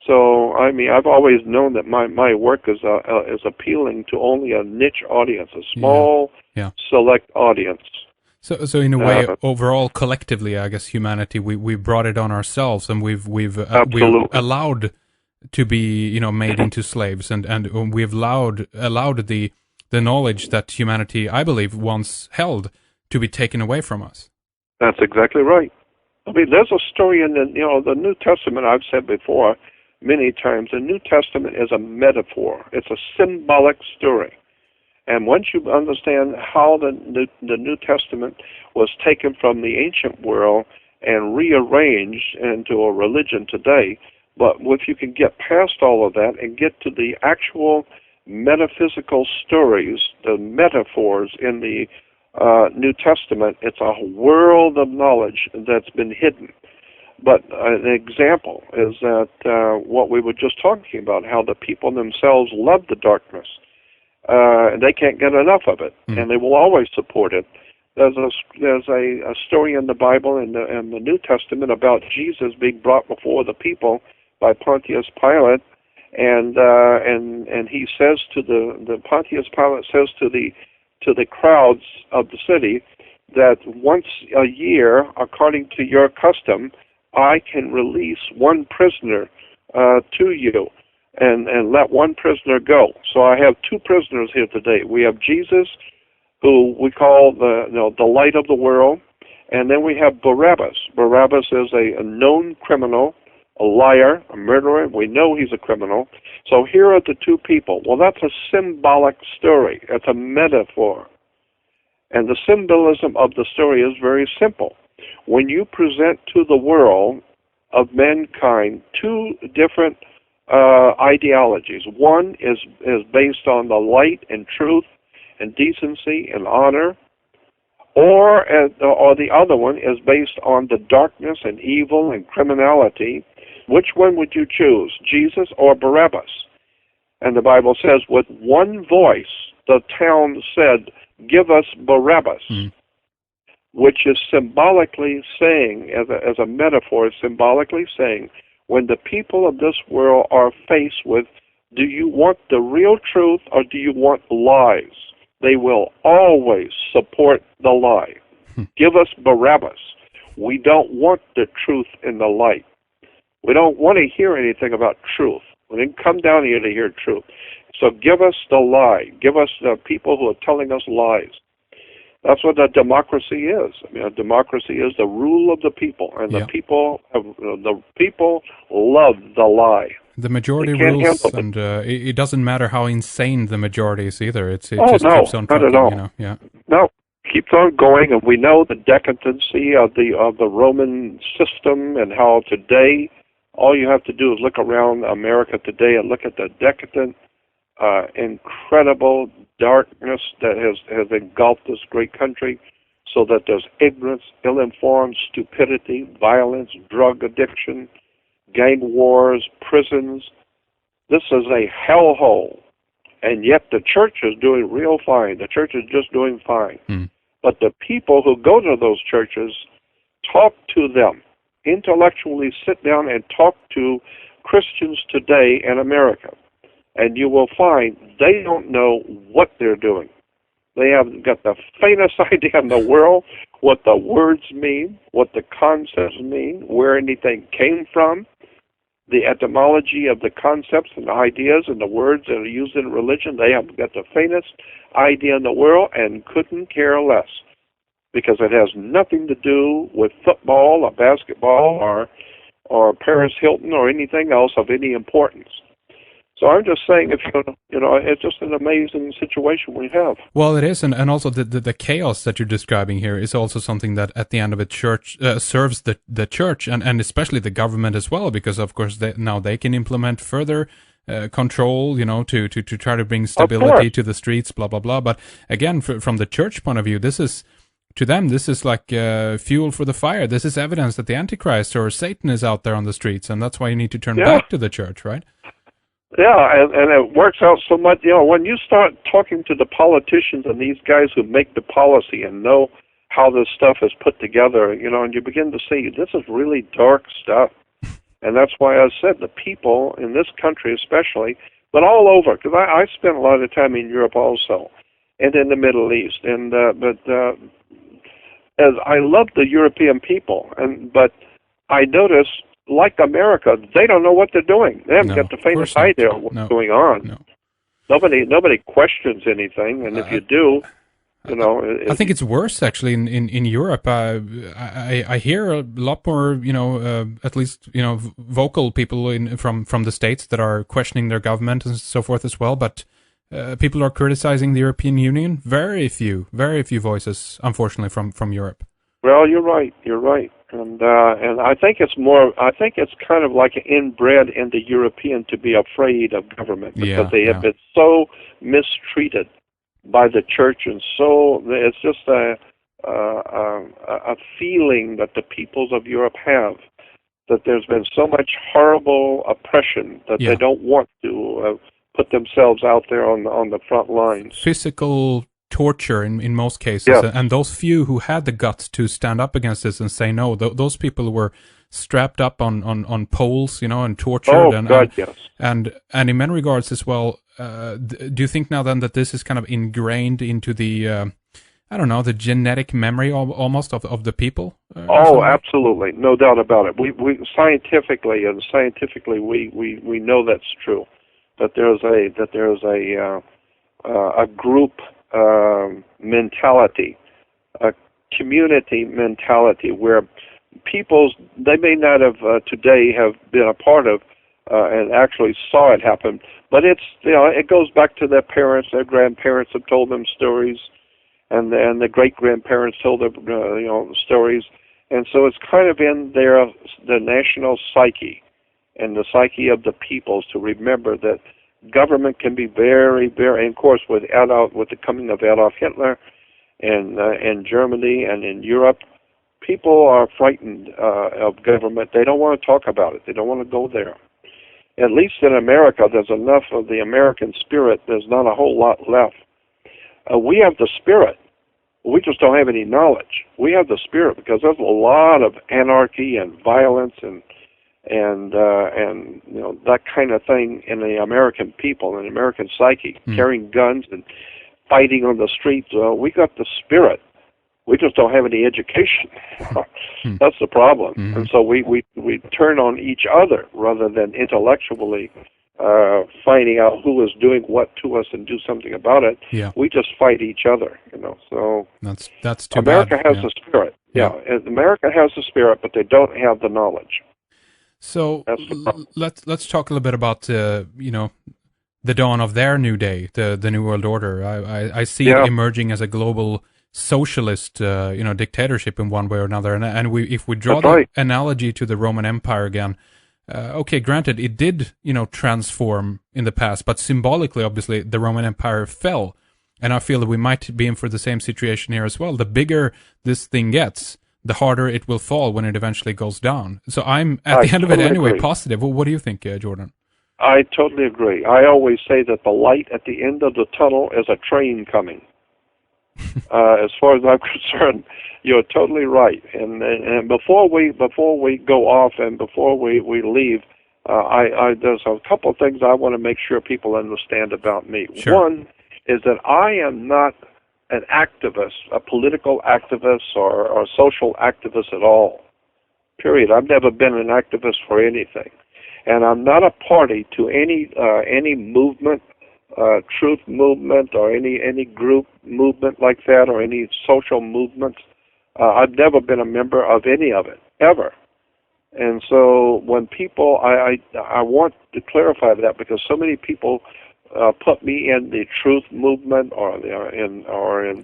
So, I mean, I've always known that my work is appealing to only a niche audience, a small, select audience. So in a way, overall, collectively, I guess humanity, we brought it on ourselves, and we've allowed to be made into slaves, and we've allowed the knowledge that humanity, I believe, once held to be taken away from us. That's exactly right. I mean, there's a story in the New Testament. I've said before many times, the New Testament is a metaphor. It's a symbolic story. And once you understand how the New Testament was taken from the ancient world and rearranged into a religion today, but if you can get past all of that and get to the actual metaphysical stories, the metaphors in the New Testament, it's a world of knowledge that's been hidden. But an example is that what we were just talking about, how the people themselves love the darkness. And they can't get enough of it, and they will always support it. There's a story in the Bible in the New Testament about Jesus being brought before the people by Pontius Pilate, and he says to the Pontius Pilate says to the crowds of the city that once a year, according to your custom, I can release one prisoner to you, and let one prisoner go. So I have two prisoners here today. We have Jesus, who we call the light of the world, and then we have Barabbas. Barabbas is a known criminal, a liar, a murderer. We know he's a criminal. So here are the two people. Well, that's a symbolic story. It's a metaphor. And the symbolism of the story is very simple. When you present to the world of mankind two different ideologies, one is based on the light and truth and decency and honor, or the other one is based on the darkness and evil and criminality, which one would you choose, Jesus or Barabbas? And the Bible says, with one voice, the town said, give us Barabbas, which is symbolically saying, as a metaphor, symbolically saying, when the people of this world are faced with, do you want the real truth or do you want lies? They will always support the lie. Give us Barabbas. We don't want the truth in the light. We don't want to hear anything about truth. We didn't come down here to hear truth. So give us the lie. Give us the people who are telling us lies. That's what a democracy is. I mean, a democracy is the rule of the people, and the people love the lie. The majority rules, and it doesn't matter how insane the majority is either. It just keeps on trucking, not at all. No, keeps on going, and we know the decadency of the Roman system, and how today all you have to do is look around America today and look at the decadent, incredible darkness that has engulfed this great country, so that there's ignorance, ill-informed, stupidity, violence, drug addiction, gang wars, prisons. This is a hellhole. And yet the church is doing real fine. The church is just doing fine. But the people who go to those churches, talk to them, intellectually sit down and talk to Christians today in America. And you will find they don't know what they're doing. They haven't got the faintest idea in the world what the words mean, what the concepts mean, where anything came from, the etymology of the concepts and the ideas and the words that are used in religion. They haven't got the faintest idea in the world and couldn't care less, because it has nothing to do with football or basketball or Paris Hilton or anything else of any importance. So I'm just saying, it's just an amazing situation we have. Well, it is, and also the chaos that you're describing here is also something that at the end of it serves the church and especially the government as well, because of course now they can implement further control, to try to bring stability to the streets, blah blah blah. But again, from the church point of view, to them, this is like fuel for the fire. This is evidence that the Antichrist or Satan is out there on the streets, and that's why you need to turn back to the church, right? Yeah, and it works out so much. When you start talking to the politicians and these guys who make the policy and know how this stuff is put together, and you begin to see this is really dark stuff. And that's why I said the people in this country especially, but all over, because I spent a lot of time in Europe also, and in the Middle East. And as I love the European people, but I notice, like America, they don't know what they're doing. They haven't got the faintest idea of what's going on. No. Nobody questions anything, and if you do, I think it's worse actually in Europe. I hear a lot more, at least vocal people from the States that are questioning their government and so forth as well. But people are criticizing the European Union. Very few voices, unfortunately, from Europe. Well, you're right. And I think it's kind of like inbred in the European to be afraid of government, because they have been so mistreated by the church, and so it's just a feeling that the peoples of Europe have, that there's been so much horrible oppression that they don't want to put themselves out there on the front lines. Physical torture in most cases. Yes. And those few who had the guts to stand up against this and say no, those people were strapped up on poles, and tortured. Yes. And in many regards as well, do you think now then that this is kind of ingrained into the the genetic memory almost of the people? Absolutely, no doubt about it. We scientifically we know that's true. That there's a group mentality, a community mentality where peoples they may not have today have been a part of and actually saw it happen, but it's it goes back to their parents, their grandparents have told them stories, and the great grandparents told them stories, and so it's kind of in the national psyche and the psyche of the peoples to remember that government can be very, very, and of course with the coming of Adolf Hitler in Germany and in Europe, people are frightened of government. They don't want to talk about it. They don't want to go there. At least in America, there's enough of the American spirit. There's not a whole lot left. We have the spirit. We just don't have any knowledge. We have the spirit because there's a lot of anarchy and violence and that kind of thing in the American people, in the American psyche, carrying guns and fighting on the streets. We got the spirit. We just don't have any education. That's the problem. And so we turn on each other rather than intellectually finding out who is doing what to us and do something about it. Yeah. We just fight each other. So that's too America bad. has the spirit. Yeah, America has the spirit, but they don't have the knowledge. So let's talk a little bit about the dawn of their new day, the New World Order. I see it emerging as a global socialist dictatorship in one way or another. And if we draw the analogy to the Roman Empire again, okay, granted, it did transform in the past, but symbolically, obviously, the Roman Empire fell. And I feel that we might be in for the same situation here as well. The bigger this thing gets, the harder it will fall when it eventually goes down. So I'm, at the end of it anyway, positive. Well, what do you think, Jordan? I totally agree. I always say that the light at the end of the tunnel is a train coming. As far as I'm concerned, you're totally right. And before we go off and before we leave, there's a couple of things I want to make sure people understand about me. Sure. One is that I am not an activist, a political activist or social activist at all. Period. I've never been an activist for anything, and I'm not a party to any movement, truth movement, or any group movement like that, or any social movements. I've never been a member of any of it ever. And so when people, I want to clarify that because so many people put me in the truth movement or in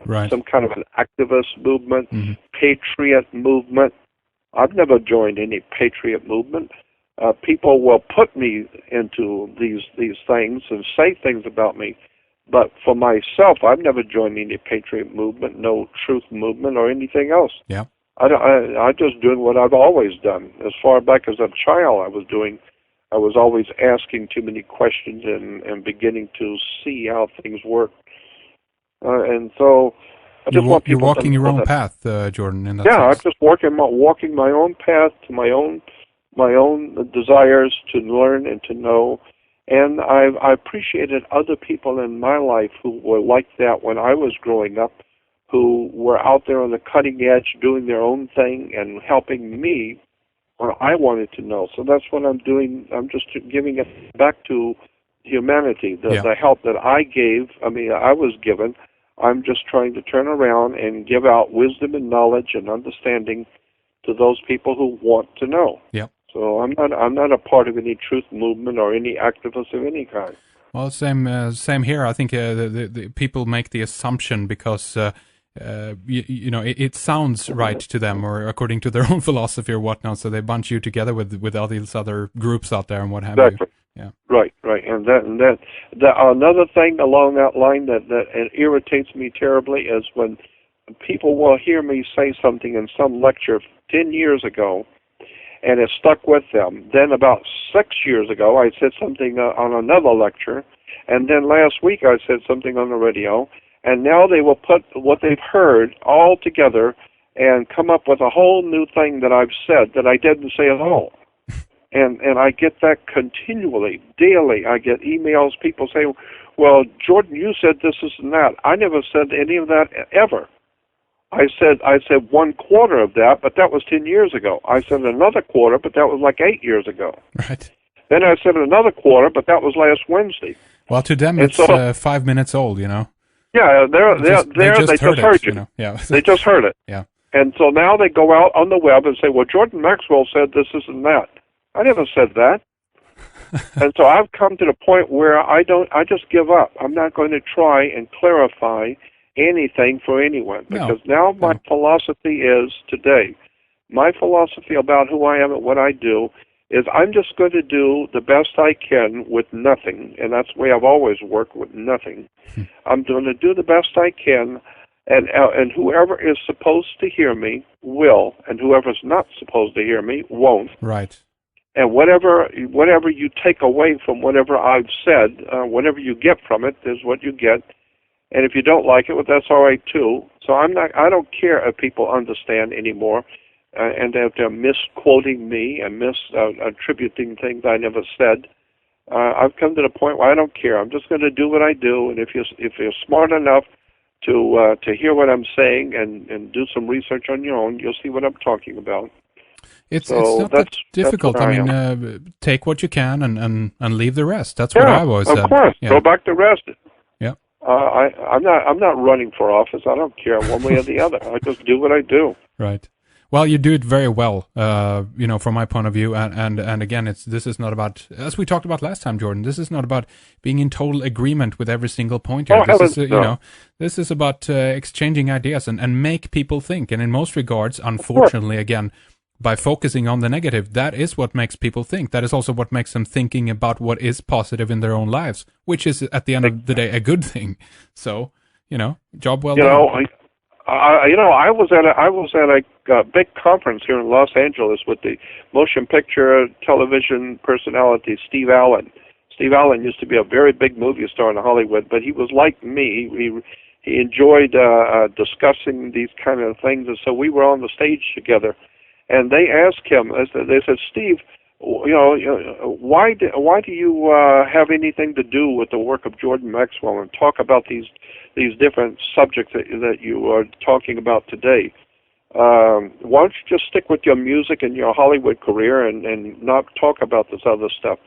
right. some kind of an activist movement, patriot movement. I've never joined any patriot movement. People will put me into these things and say things about me, but for myself, I've never joined any patriot movement, no truth movement, or anything else. Yeah, I just doing what I've always done. As far back as a child, I was always asking too many questions and beginning to see how things work. And so I just want people you're walking to your own that, path, Jordan. In that yeah, sense. I'm just walking my own path to my own desires to learn and to know. And I appreciated other people in my life who were like that when I was growing up, who were out there on the cutting edge doing their own thing and helping me when I wanted to know. So that's what I'm doing. I'm just giving it back to humanity, the help that I was given. I'm just trying to turn around and give out wisdom and knowledge and understanding to those people who want to know. Yep. So I'm not a part of any truth movement or any activist of any kind. Well, same here. I think the people make the assumption because it sounds right to them, or according to their own philosophy or whatnot. So they bunch you together with all these other groups out there and what have you. Yeah. Right. And that another thing along that line that irritates me terribly is when people will hear me say something in some lecture 10 years ago, and it stuck with them. Then about 6 years ago, I said something on another lecture, and then last week I said something on the radio, And now they will put what they've heard all together and come up with a whole new thing that I've said that I didn't say at all. And I get that continually, daily. I get emails, people say, well, Jordan, you said this and that. I never said any of that ever. I said 1/4 of that, but that was 10 years ago. I said another quarter, but that was like 8 years ago. Right. Then I said another quarter, but that was last Wednesday. Well, to them, and it's so, 5 minutes old, you know. Yeah, they just heard you. You know? Yeah. They just heard it. Yeah. And so now they go out on the web and say, well, Jordan Maxwell said this and that. I never said that. And so I've come to the point where I just give up. I'm not going to try and clarify anything for anyone, because now my philosophy is today, my philosophy about who I am and what I do is I'm just going to do the best I can with nothing, and that's the way I've always worked, with nothing. I'm going to do the best I can, and whoever is supposed to hear me will, and whoever's not supposed to hear me won't. Right. And whatever you take away from whatever I've said, whatever you get from it is what you get. And if you don't like it, well, that's all right too. So I don't care if people understand anymore, and if they're misquoting me and attributing things I never said. I've come to the point where I don't care. I'm just going to do what I do, and if you're smart enough to hear what I'm saying and do some research on your own, you'll see what I'm talking about. It's not that difficult. I mean, take what you can and leave the rest. That's what I've always said. Of course, go back to rest. Yeah. I'm not running for office. I don't care one way or the other. I just do what I do. Right. Well, you do it very well, you know, from my point of view. And again, this is not about, as we talked about last time, Jordan, this is not about being in total agreement with every single point here. This is about exchanging ideas and make people think. And in most regards, unfortunately, again, by focusing on the negative, that is what makes people think. That is also what makes them thinking about what is positive in their own lives, which is at the end of the day a good thing. So, you know, job well done. I was at a big conference here in Los Angeles with the motion picture television personality Steve Allen. Steve Allen used to be a very big movie star in Hollywood, but he was like me. He enjoyed discussing these kind of things, and so we were on the stage together. And they asked him, they said, Steve, why do you have anything to do with the work of Jordan Maxwell and talk about these different subjects that you are talking about today? Why don't you just stick with your music and your Hollywood career and not talk about this other stuff?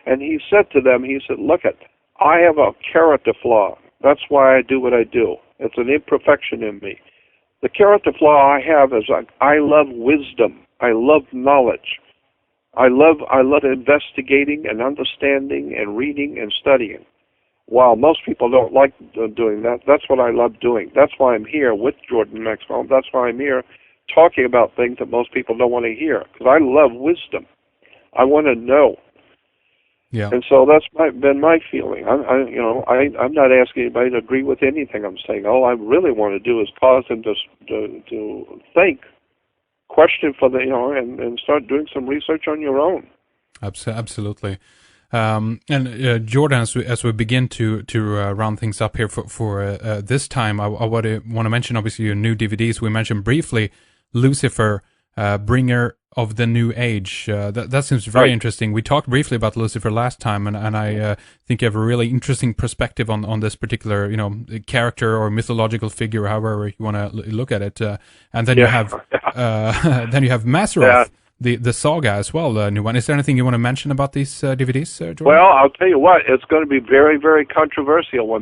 And he said to them, look, I have a character flaw. That's why I do what I do. It's an imperfection in me. The character flaw I have is I love wisdom. I love knowledge. I love investigating and understanding and reading and studying. While most people don't like doing that, that's what I love doing. That's why I'm here with Jordan Maxwell. That's why I'm here talking about things that most people don't want to hear, because I love wisdom. I want to know. Yeah. And so that's been my feeling. I'm not asking anybody to agree with anything I'm saying. All I really want to do is cause them to think, question for and start doing some research on your own. Absolutely. And Jordan, as we begin to round things up here for this time, I want to mention obviously your new DVDs. We mentioned briefly Lucifer, Bringer of the New Age. That seems very interesting. We talked briefly about Lucifer last time, and I think you have a really interesting perspective on this particular character or mythological figure, however you want to look at it. And then you have Mazzaroth. The saga as well, the new one. Is there anything you want to mention about these DVDs, Jordan? Well, I'll tell you what, it's going to be very, very controversial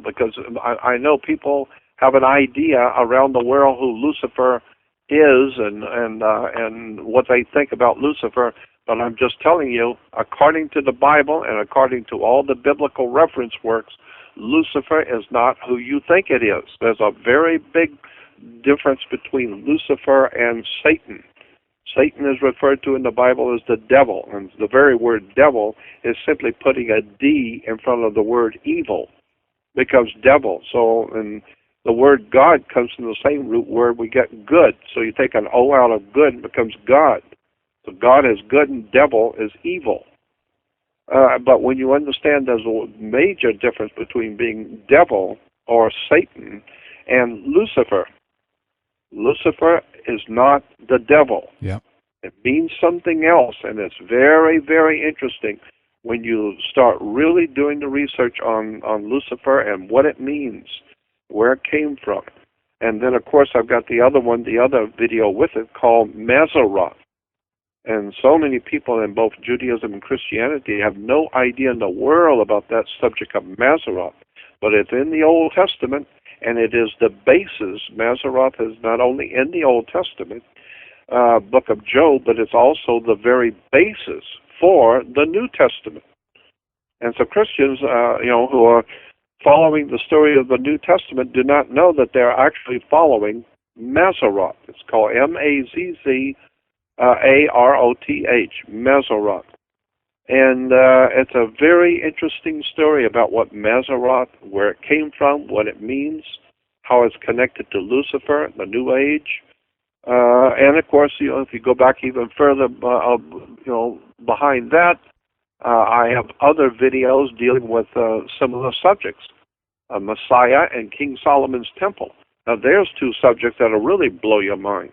because I know people have an idea around the world who Lucifer is and what they think about Lucifer. But I'm just telling you, according to the Bible and according to all the biblical reference works, Lucifer is not who you think it is. There's a very big difference between Lucifer and Satan. Satan is referred to in the Bible as the devil, and the very word devil is simply putting a D in front of the word evil, becomes devil. So, and the word God comes from the same root word we get good. So you take an O out of good and it becomes God. So God is good and devil is evil. But when you understand there's a major difference between being devil or Satan, and Lucifer. Lucifer is not the devil. Yeah. It means something else, and it's very, very interesting when you start really doing the research on Lucifer and what it means, where it came from. And then, of course, I've got the other video with it called Mazzaroth. And so many people in both Judaism and Christianity have no idea in the world about that subject of Mazzaroth. But it's in the Old Testament, and it is the basis. Mazzaroth is not only in the Old Testament, book of Job, but it's also the very basis for the New Testament. And so Christians, who are following the story of the New Testament do not know that they're actually following Mazzaroth. It's called Mazzaroth, Mazzaroth. And it's a very interesting story about what Mazzaroth, where it came from, what it means, how it's connected to Lucifer, the New Age. And of course, if you go back even further, behind that, I have other videos dealing with similar subjects, Messiah and King Solomon's Temple. Now, there's two subjects that'll really blow your mind.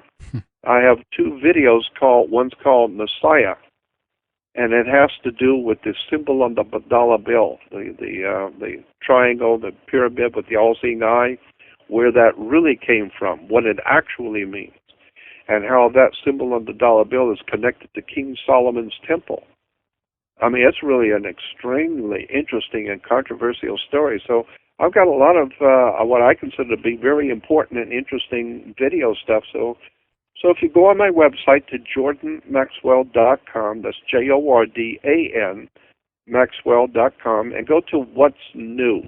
I have two videos one's called Messiah, and it has to do with the symbol on the dollar bill, the triangle, the pyramid with the all-seeing eye, where that really came from, what it actually means, and how that symbol on the dollar bill is connected to King Solomon's Temple. I mean, it's really an extremely interesting and controversial story. So I've got a lot of what I consider to be very important and interesting video stuff. So if you go on my website to jordanmaxwell.com, that's Jordan, Maxwell.com, and go to What's New.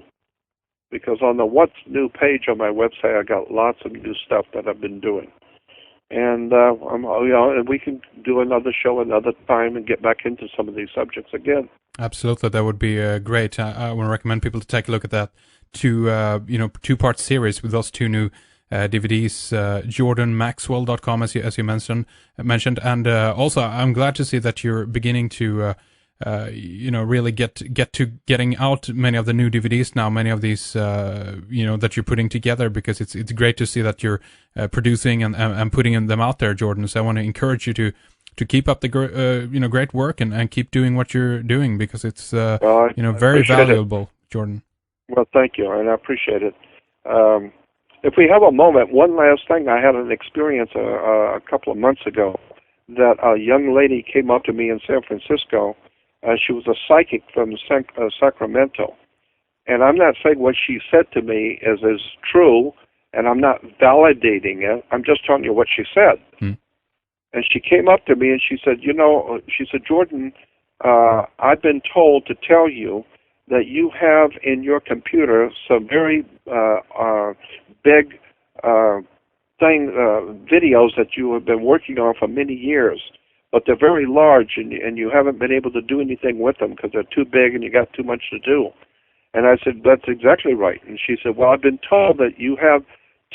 Because on the What's New page on my website, I got lots of new stuff that I've been doing. And and we can do another show another time and get back into some of these subjects again. Absolutely, that would be great. I want to recommend people to take a look at that two-part series with those two new DVDs, jordanmaxwell.com, as you mentioned, and also I'm glad to see that you're beginning to really get to getting out many of the new DVDs now, many of these that you're putting together, because it's great to see that you're producing and putting them out there, Jordan. So I want to encourage you to keep up the great work and keep doing what you're doing, because it's very valuable, Jordan. Well, thank you, and I appreciate it. If we have a moment, one last thing. I had an experience a couple of months ago that a young lady came up to me in San Francisco. She was a psychic from Sacramento. And I'm not saying what she said to me is true, and I'm not validating it. I'm just telling you what she said. And she came up to me and she said, Jordan, I've been told to tell you that you have in your computer some very big videos that you have been working on for many years, but they're very large, and you haven't been able to do anything with them because they're too big and you got too much to do. And I said, that's exactly right. And she said, well, I've been told that you have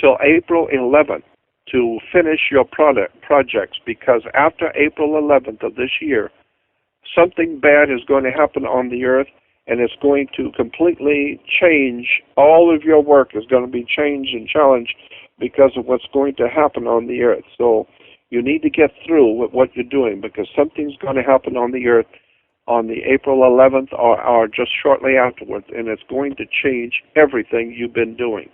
till April 11th to finish your projects, because after April 11th of this year, something bad is going to happen on the earth, and it's going to completely change. All of your work is going to be changed and challenged because of what's going to happen on the earth. So you need to get through with what you're doing, because something's going to happen on the earth on the April 11th or just shortly afterwards, and it's going to change everything you've been doing.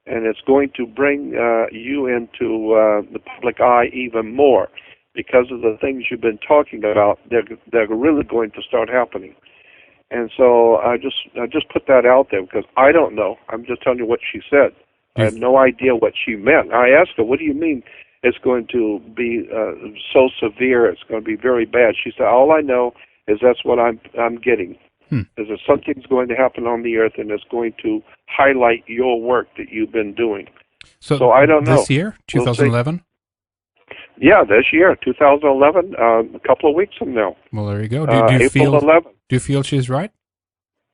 And it's going to bring you into the public eye even more, because of the things you've been talking about. They're really going to start happening. And so I just put that out there because I don't know. I'm just telling you what she said. I have no idea what she meant. I asked her, what do you mean it's going to be so severe, it's going to be very bad? She said, all I know is that's what I'm getting. Is that something's going to happen on the earth, and it's going to highlight your work that you've been doing. So I don't know. This year, 2011? Yeah, this year, 2011, a couple of weeks from now. Well, there you go. April 11th. Do you feel she's right?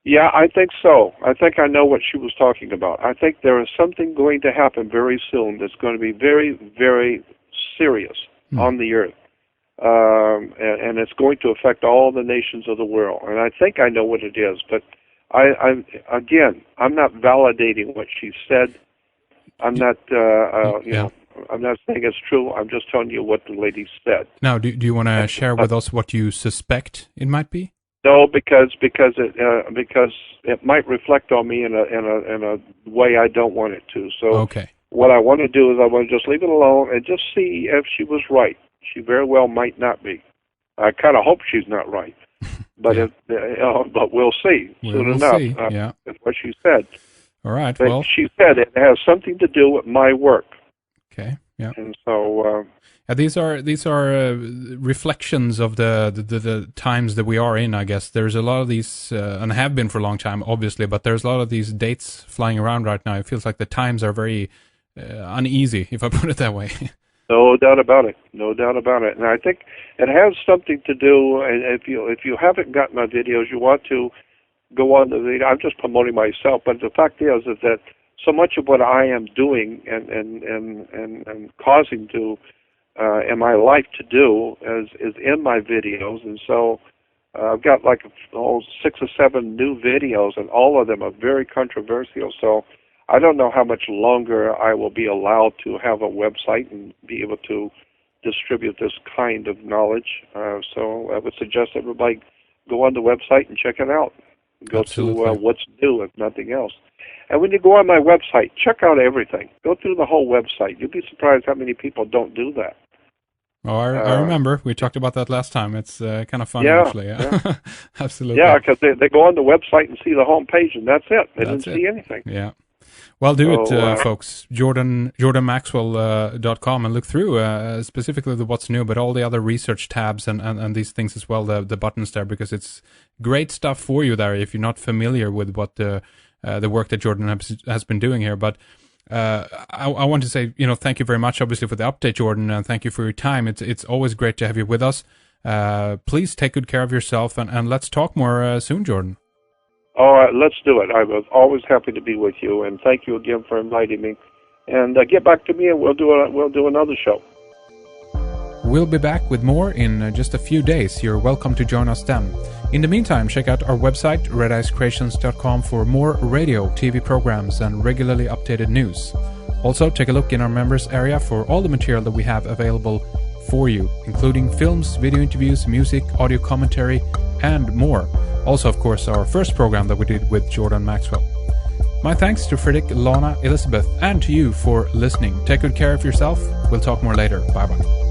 Yeah, I think so. I think I know what she was talking about. I think there is something going to happen very soon that's going to be very, very serious on the earth. And it's going to affect all the nations of the world. And I think I know what it is, but I'm not validating what she said. I'm not, I'm not saying it's true. I'm just telling you what the lady said. Now, do you want to share with us what you suspect it might be? No, because it might reflect on me in a way I don't want it to. So okay. What I want to do is I want to just leave it alone and just see if she was right. She very well might not be. I kind of hope she's not right, but but we'll see soon enough. See. Yeah. That's what she said. All right. But well, she said it has something to do with my work. Okay. Yeah. And so these are reflections of the times that we are in. I guess there's a lot of these, and have been for a long time, obviously. But there's a lot of these dates flying around right now. It feels like the times are very uneasy, if I put it that way. No doubt about it. No doubt about it. And I think it has something to do. And if you haven't gotten my videos, you want to go on the video. I'm just promoting myself, but the fact is that so much of what I am doing and causing to in my life to do is in my videos, and so I've got like 6 or 7 new videos, and all of them are very controversial. So I don't know how much longer I will be allowed to have a website and be able to distribute this kind of knowledge. So I would suggest everybody go on the website and check it out. Go Absolutely. to what's new, if nothing else. And when you go on my website, check out everything. Go through the whole website. You'll be surprised how many people don't do that. Oh, I remember. We talked about that last time. It's kind of fun, actually. Yeah. Absolutely. Yeah, because they go on the website and see the home page, and that's it. They didn't see anything. Yeah. Well, do it, folks. JordanMaxwell.com and look through specifically the what's new, but all the other research tabs and these things as well, the buttons there, because it's great stuff for you there if you're not familiar with what the work that Jordan has been doing here. But I want to say, thank you very much, obviously, for the update, Jordan, and thank you for your time. It's always great to have you with us. Please take good care of yourself, and let's talk more soon, Jordan. All right, let's do it. I was always happy to be with you, and thank you again for inviting me. And get back to me, and we'll do another show. We'll be back with more in just a few days. You're welcome to join us then. In the meantime, check out our website, redicecreations.com, for more radio, TV programs, and regularly updated news. Also, take a look in our members area for all the material that we have available for you, including films, video interviews, music, audio commentary, and more. Also, of course, our first program that we did with Jordan Maxwell. My thanks to Fredrik, Lana, Elizabeth, and to you for listening. Take good care of yourself. We'll talk more later. Bye-bye.